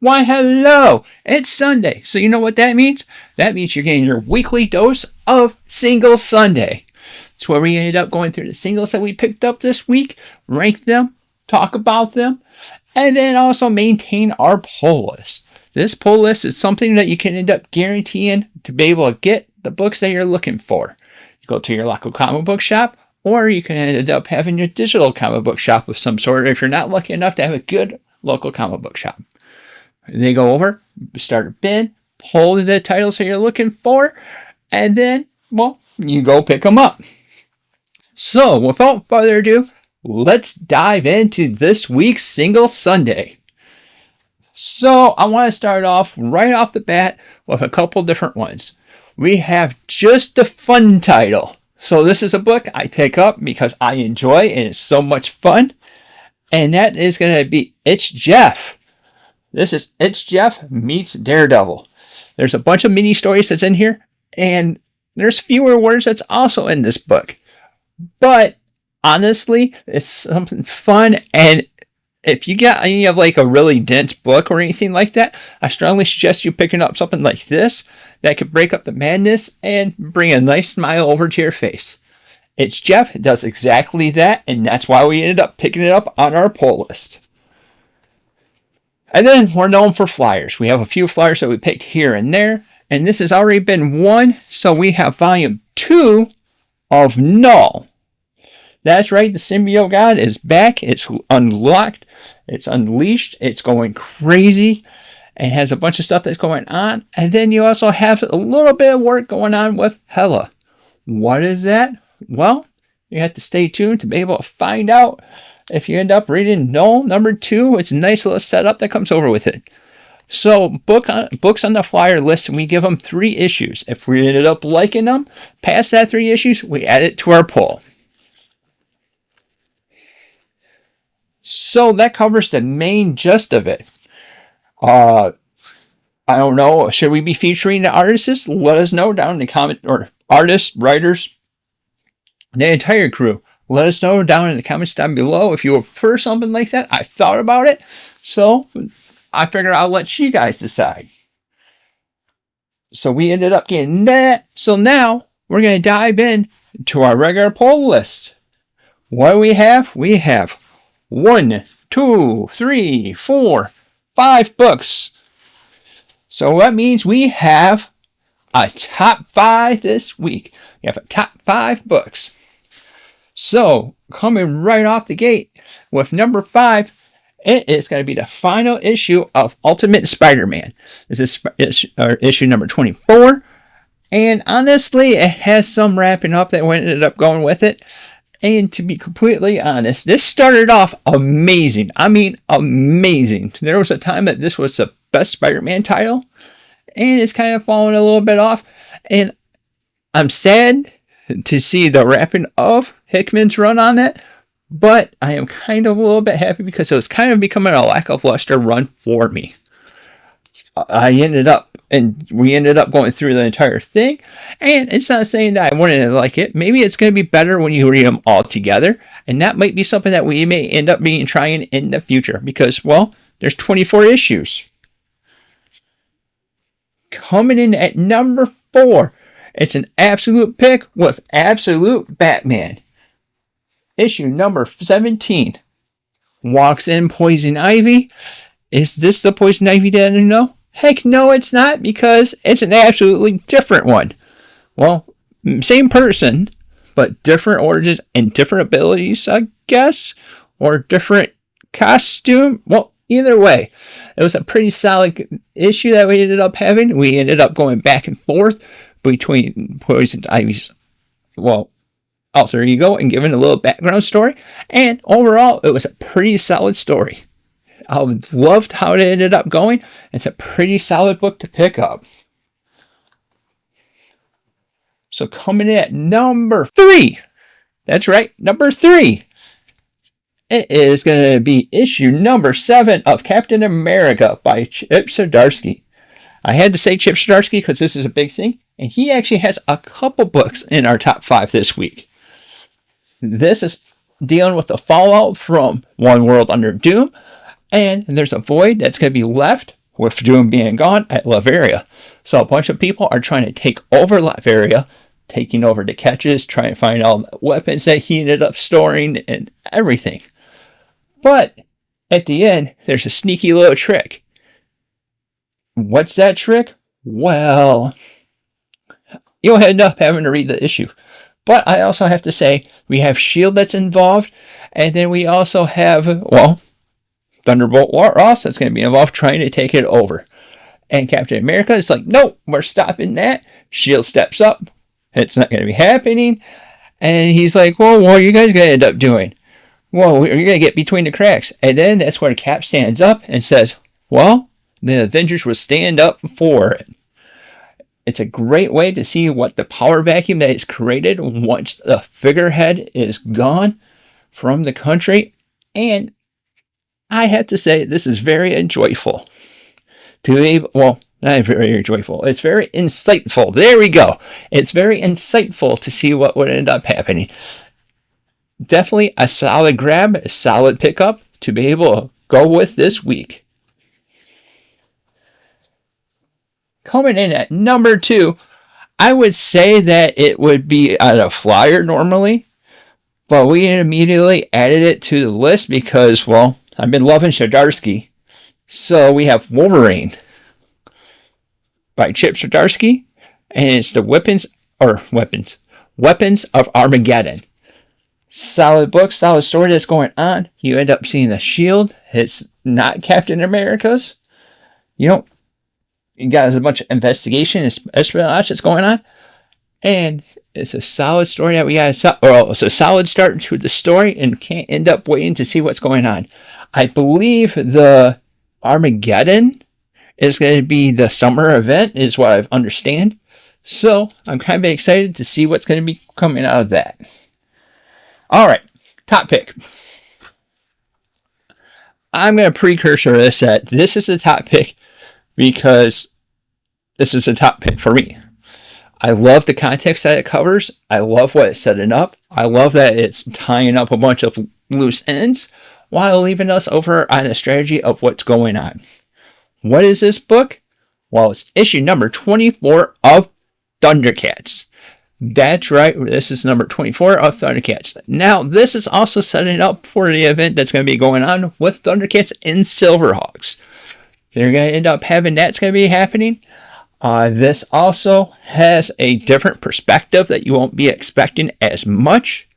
Why, hello! It's Sunday, so you know what that means? That means you're getting your weekly dose of Single Sunday. It's where we ended up going through the singles that we picked up this week, rank them, talk about them, and then also maintain our pull list. This pull list is something that you can end up guaranteeing to be able to get the books that you're looking for. You go to your local comic book shop, or you can end up having your digital comic book shop of some sort if you're not lucky enough to have a good local comic book shop. They go over, start a bin, pull the titles that you're looking for, and then, well, you go pick them up. So, without further ado, let's dive into this week's Single Sunday. So, I want to start off right off the bat with a couple different ones. We have Just a Fun title. So, this is a book I pick up because I enjoy and it's so much fun. And that is going to be It's Jeff. This is It's Jeff meets Daredevil. There's a bunch of mini stories that's in here, and there's fewer words that's also in this book. But honestly, it's something fun, and if you got any of like a really dense book or anything like that, I strongly suggest you picking up something like this that could break up the madness and bring a nice smile over to your face. It's Jeff does exactly that, and that's why we ended up picking it up on our pull list. And then we're known for flyers. We have a few flyers that we picked here and there, and this has already been one, so we have volume 2 of Null. That's right, the Symbiote God is back. It's unlocked. It's unleashed. It's going crazy. It has a bunch of stuff that's going on. And then you also have a little bit of work going on with Hela. What is that? Well, you have to stay tuned to be able to find out. If you end up reading Null number 2, it's a nice little setup that comes over with it. So, books on the flyer list, and we give them 3 issues. If we ended up liking them, past that 3 issues, we add it to our pull. So that covers the main gist of it. I don't know. Should we be featuring the artists? Let us know down in the comment, or artists, writers, the entire crew. Let us know down in the comments down below if you would prefer something like that. I thought about it, so I figured I'll let you guys decide. So we ended up getting that. So now we're going to dive in to our regular poll list. What do we have? We have 1, 2, 3, 4, 5 books. So that means we have a top 5 this week. We have a top 5 books. So, coming right off the gate with number 5, it is going to be the final issue of Ultimate Spider-Man. This is issue number 24. And honestly, it has some wrapping up that ended up going with it. And to be completely honest, this started off amazing. I mean, amazing. There was a time that this was the best Spider-Man title. And it's kind of fallen a little bit off. And I'm sad to see the wrapping of Hickman's run on it, but I am kind of a little bit happy because it was kind of becoming a lackluster run for me. We ended up going through the entire thing, and it's not saying that I wouldn't like it. Maybe it's going to be better when you read them all together, and that might be something that we may end up trying in the future because, well, there's 24 issues. Coming in at number 4, it's an absolute pick with Absolute Batman. Issue number 17. Walks in Poison Ivy. Is this the Poison Ivy that I know? Heck no, it's not, because it's an absolutely different one. Well, same person, but different origins and different abilities, I guess. Or different costume. Well, either way, it was a pretty solid issue that we ended up having. We ended up going back and forth between Poison Ivy's, well, alter ego and giving a little background story. And overall, it was a pretty solid story. I loved how it ended up going. It's a pretty solid book to pick up. So coming in at number 3. That's right, number 3. It is going to be issue number 7 of Captain America by Chip Zdarsky. I had to say Chip Zdarsky because this is a big thing. And he actually has a couple books in our top 5 this week. This is dealing with the fallout from One World Under Doom. And there's a void that's going to be left with Doom being gone at Latveria. So a bunch of people are trying to take over Latveria, taking over the catches, trying to find all the weapons that he ended up storing and everything. But at the end, there's a sneaky little trick. What's that trick? Well, you'll end up having to read the issue. But I also have to say, we have S.H.I.E.L.D. that's involved, and then we also have, well, Thunderbolt Ross that's going to be involved trying to take it over. And Captain America is like, nope, we're stopping that. S.H.I.E.L.D. steps up. It's not going to be happening. And he's like, well, what are you guys going to end up doing? Well, you're going to get between the cracks. And then that's where Cap stands up and says, well, the Avengers will stand up for it. It's a great way to see what the power vacuum that is created once the figurehead is gone from the country. And I have to say, this is very joyful. Well, not very joyful. It's very insightful. There we go. It's very insightful to see what would end up happening. Definitely a solid grab, a solid pickup to be able to go with this week. Coming in at number 2, I would say that it would be on a flyer normally, but we immediately added it to the list because, well, I've been loving Zdarsky. So we have Wolverine by Chip Zdarsky, and it's the Weapons of Armageddon. Solid book, solid story that's going on. You end up seeing the S.H.I.E.L.D. It's not Captain America's. You got a bunch of investigation and espionage that's going on. And it's a solid story that we got. It's a solid start to the story and can't end up waiting to see what's going on. I believe the Armageddon is going to be the summer event, is what I understand. So I'm kind of excited to see what's going to be coming out of that. All right, top pick. I'm going to precursor this at this is the top pick because this is a top pick for me. I love the context that it covers. I love what it's setting up. I love that it's tying up a bunch of loose ends while leaving us over on the strategy of what's going on. What is this book? Well, it's issue number 24 of Thundercats. That's right, this is number 24 of Thundercats. Now, this is also setting up for the event that's going to be going on with Thundercats and Silverhawks. They're going to end up having that's going to be happening. This also has a different perspective that you won't be expecting as much.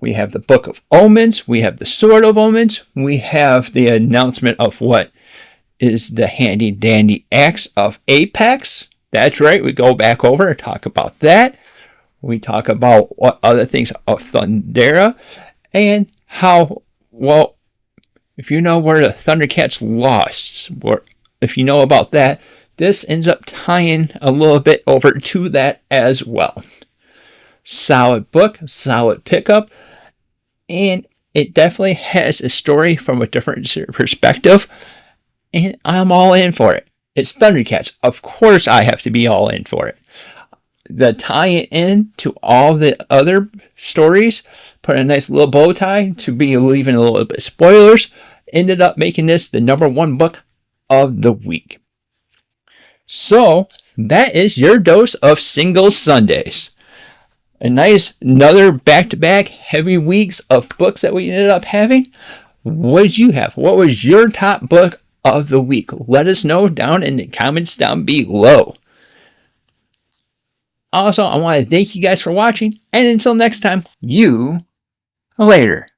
We have the Book of Omens. We have the Sword of Omens. We have the announcement of what is the handy dandy axe of Apex. That's right, we go back over and talk about that. We talk about what other things of Thundera and how, well, if you know where the Thundercats lost, or if you know about that, this ends up tying a little bit over to that as well. Solid book, solid pickup, and it definitely has a story from a different perspective, and I'm all in for it. It's Thundercats. Of course I have to be all in for it. The tie it in to all the other stories, put a nice little bow tie to be leaving a little bit of spoilers, ended up making this the number 1 book of the week. So that is your dose of Single Sundays. A nice another back-to-back heavy weeks of books that we ended up having. What did you have? What was your top book of the week? Let us know down in the comments down below. Also, I want to thank you guys for watching, and until next time, you later.